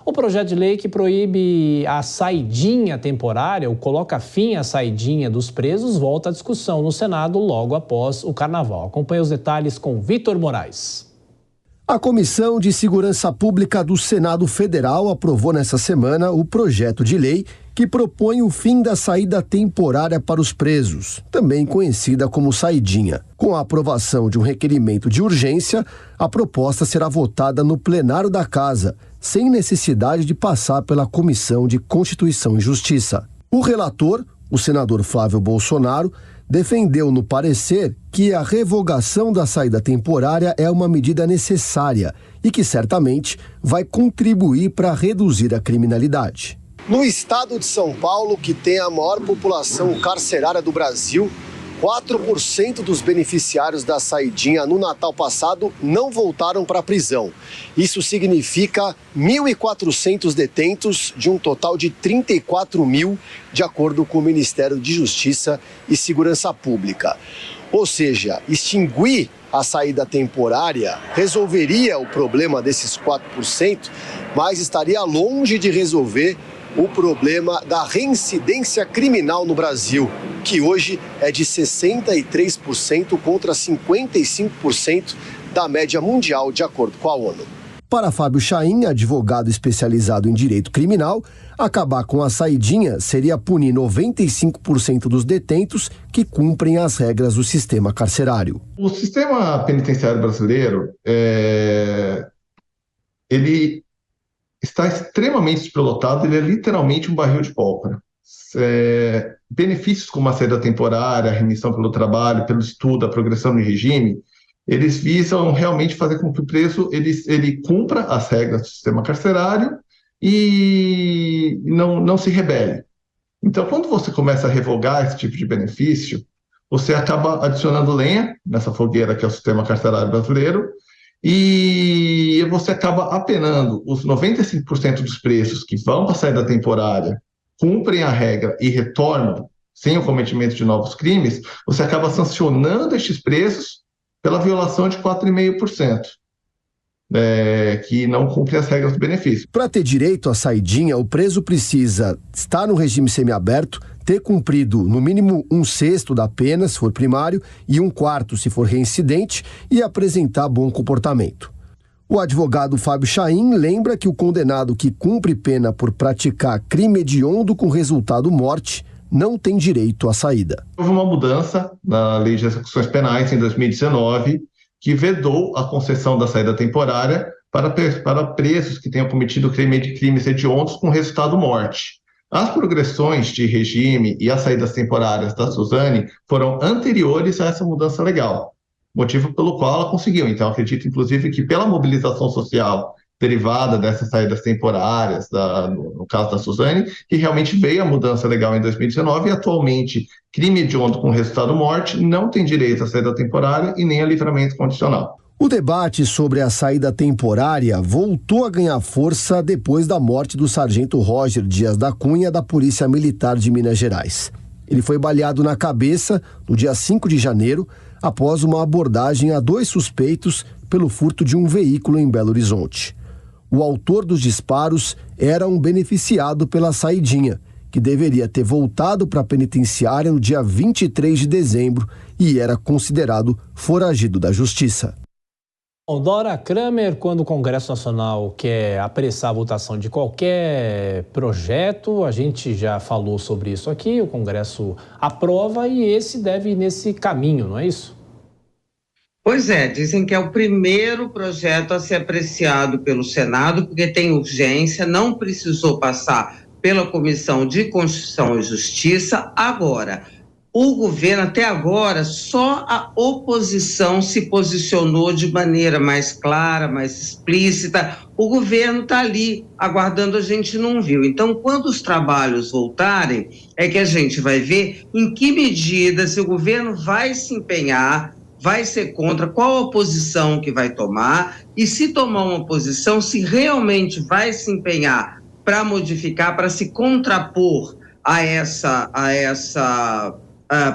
O projeto de lei que proíbe a saidinha temporária, ou coloca fim à saidinha dos presos, volta à discussão no Senado logo após o Carnaval. Acompanhe os detalhes com Vitor Moraes. A Comissão de Segurança Pública do Senado Federal aprovou nesta semana o projeto de lei que propõe o fim da saída temporária para os presos, também conhecida como saidinha. Com a aprovação de um requerimento de urgência, a proposta será votada no plenário da Casa, sem necessidade de passar pela Comissão de Constituição e Justiça. O relator, o senador Flávio Bolsonaro, defendeu no parecer que a revogação da saída temporária é uma medida necessária e que certamente vai contribuir para reduzir a criminalidade. No estado de São Paulo, que tem a maior população carcerária do Brasil, 4% dos beneficiários da saidinha no Natal passado não voltaram para a prisão. Isso significa 1.400 detentos de um total de 34 mil, de acordo com o Ministério de Justiça e Segurança Pública. Ou seja, extinguir a saída temporária resolveria o problema desses 4%, mas estaria longe de resolver o problema da reincidência criminal no Brasil, que hoje é de 63% contra 55% da média mundial, de acordo com a ONU. Para Fábio Chaim, advogado especializado em direito criminal, acabar com a saidinha seria punir 95% dos detentos que cumprem as regras do sistema carcerário. O sistema penitenciário brasileiro, ele está extremamente superlotado, ele é literalmente um barril de pólvora. Benefícios como a saída temporária, a remissão pelo trabalho, pelo estudo, a progressão no regime, eles visam realmente fazer com que o preso ele cumpra as regras do sistema carcerário e não se rebele. Então, quando você começa a revogar esse tipo de benefício, você acaba adicionando lenha nessa fogueira que é o sistema carcerário brasileiro, e você acaba apenando os 95% dos presos que vão para a saída temporária, cumprem a regra e retornam sem o cometimento de novos crimes, você acaba sancionando estes presos pela violação de 4,5%, que não cumpre as regras do benefício. Para ter direito à saidinha, o preso precisa estar no regime semiaberto, ter cumprido no mínimo 1/6 da pena, se for primário, e 1/4 se for reincidente, e apresentar bom comportamento. O advogado Fábio Chaim lembra que o condenado que cumpre pena por praticar crime hediondo com resultado morte não tem direito à saída. Houve uma mudança na Lei de Execuções Penais em 2019 que vedou a concessão da saída temporária para presos que tenham cometido crimes hediondos com resultado morte. As progressões de regime e as saídas temporárias da Suzane foram anteriores a essa mudança legal, motivo pelo qual ela conseguiu. Então, acredito, inclusive, que pela mobilização social derivada dessas saídas temporárias, no caso da Suzane, que realmente veio a mudança legal em 2019 e, atualmente, crime hediondo com resultado morte não tem direito à saída temporária e nem a livramento condicional. O debate sobre a saída temporária voltou a ganhar força depois da morte do sargento Roger Dias da Cunha, da Polícia Militar de Minas Gerais. Ele foi baleado na cabeça no dia 5 de janeiro, após uma abordagem a 2 suspeitos pelo furto de um veículo em Belo Horizonte. O autor dos disparos era um beneficiado pela saidinha, que deveria ter voltado para a penitenciária no dia 23 de dezembro e era considerado foragido da Justiça. Dora Kramer, quando o Congresso Nacional quer apressar a votação de qualquer projeto, a gente já falou sobre isso aqui, o Congresso aprova e esse deve ir nesse caminho, não é isso? Pois é, dizem que é o primeiro projeto a ser apreciado pelo Senado, porque tem urgência, não precisou passar pela Comissão de Constituição e Justiça. Agora, o governo, até agora, só a oposição se posicionou de maneira mais clara, mais explícita. O governo está ali, aguardando, a gente não viu. Então, quando os trabalhos voltarem, é que a gente vai ver em que medida se o governo vai se empenhar, vai ser contra, qual a posição que vai tomar, e se tomar uma posição, se realmente vai se empenhar para modificar, para se contrapor a essa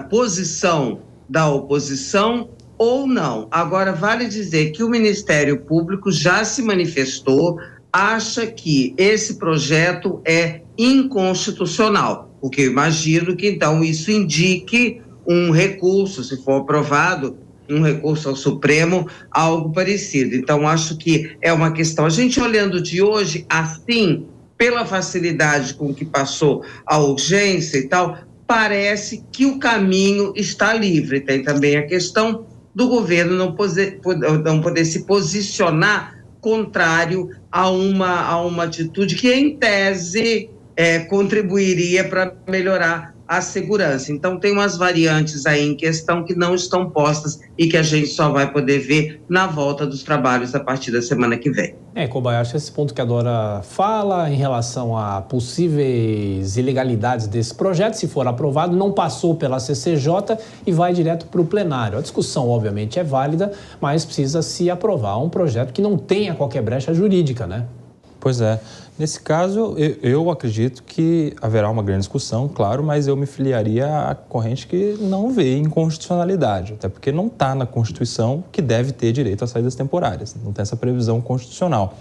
posição da oposição ou não. Agora, vale dizer que o Ministério Público já se manifestou, acha que esse projeto é inconstitucional, porque eu imagino que então isso indique um recurso, se for aprovado, um recurso ao Supremo, algo parecido. Então, acho que é uma questão. A gente olhando de hoje, assim, pela facilidade com que passou a urgência e tal, parece que o caminho está livre. Tem também a questão do governo não poder se posicionar contrário a uma atitude que, em tese, contribuiria para melhorar a segurança. Então, tem umas variantes aí em questão que não estão postas e que a gente só vai poder ver na volta dos trabalhos a partir da semana que vem. Kobayashi, esse ponto que a Dora fala em relação a possíveis ilegalidades desse projeto, se for aprovado, não passou pela CCJ e vai direto para o plenário. A discussão, obviamente, é válida, mas precisa se aprovar um projeto que não tenha qualquer brecha jurídica, né? Pois é. Nesse caso, eu acredito que haverá uma grande discussão, claro, mas eu me filiaria à corrente que não vê inconstitucionalidade, até porque não está na Constituição que deve ter direito a saídas temporárias, não tem essa previsão constitucional.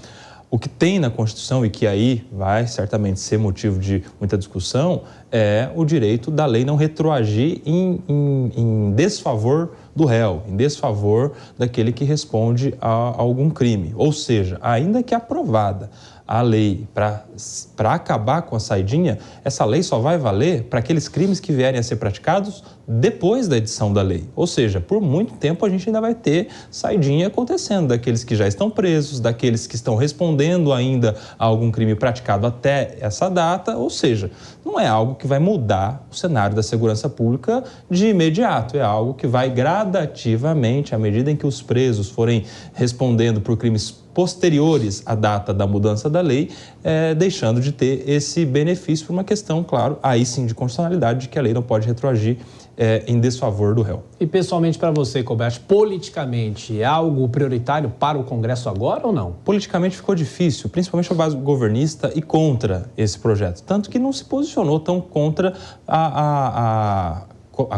O que tem na Constituição e que aí vai certamente ser motivo de muita discussão é o direito da lei não retroagir em desfavor do réu, em desfavor daquele que responde a algum crime. Ou seja, ainda que aprovada a lei para acabar com a saidinha, essa lei só vai valer para aqueles crimes que vierem a ser praticados depois da edição da lei. Ou seja, por muito tempo a gente ainda vai ter saidinha acontecendo, daqueles que já estão presos, daqueles que estão respondendo ainda a algum crime praticado até essa data. Ou seja, não é algo que vai mudar o cenário da segurança pública de imediato, é algo que vai gradativamente, à medida em que os presos forem respondendo por crimes posteriores à data da mudança da lei, deixando de ter esse benefício por uma questão, claro, aí sim de constitucionalidade, de que a lei não pode retroagir em desfavor do réu. E pessoalmente para você, Kobayashi, politicamente é algo prioritário para o Congresso agora ou não? Politicamente ficou difícil, principalmente a base governista e contra esse projeto, tanto que não se posicionou tão contra a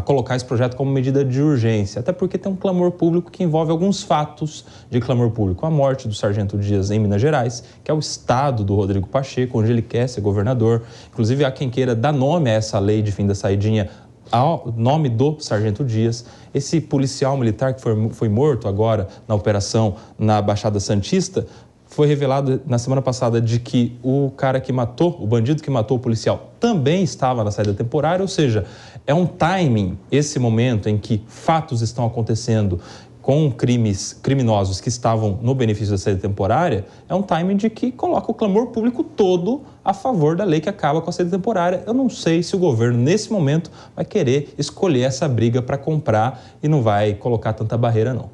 colocar esse projeto como medida de urgência, até porque tem um clamor público que envolve alguns fatos de clamor público. A morte do Sargento Dias em Minas Gerais, que é o estado do Rodrigo Pacheco, onde ele quer ser governador. Inclusive, há quem queira dar nome a essa lei de fim da saidinha ao nome do Sargento Dias. Esse policial militar que foi morto agora na operação na Baixada Santista, foi revelado na semana passada de que o bandido que matou o policial também estava na saída temporária, ou seja, é um timing, esse momento em que fatos estão acontecendo com criminosos que estavam no benefício da saída temporária, é um timing de que coloca o clamor público todo a favor da lei que acaba com a saída temporária. Eu não sei se o governo, nesse momento, vai querer escolher essa briga para comprar e não vai colocar tanta barreira, não.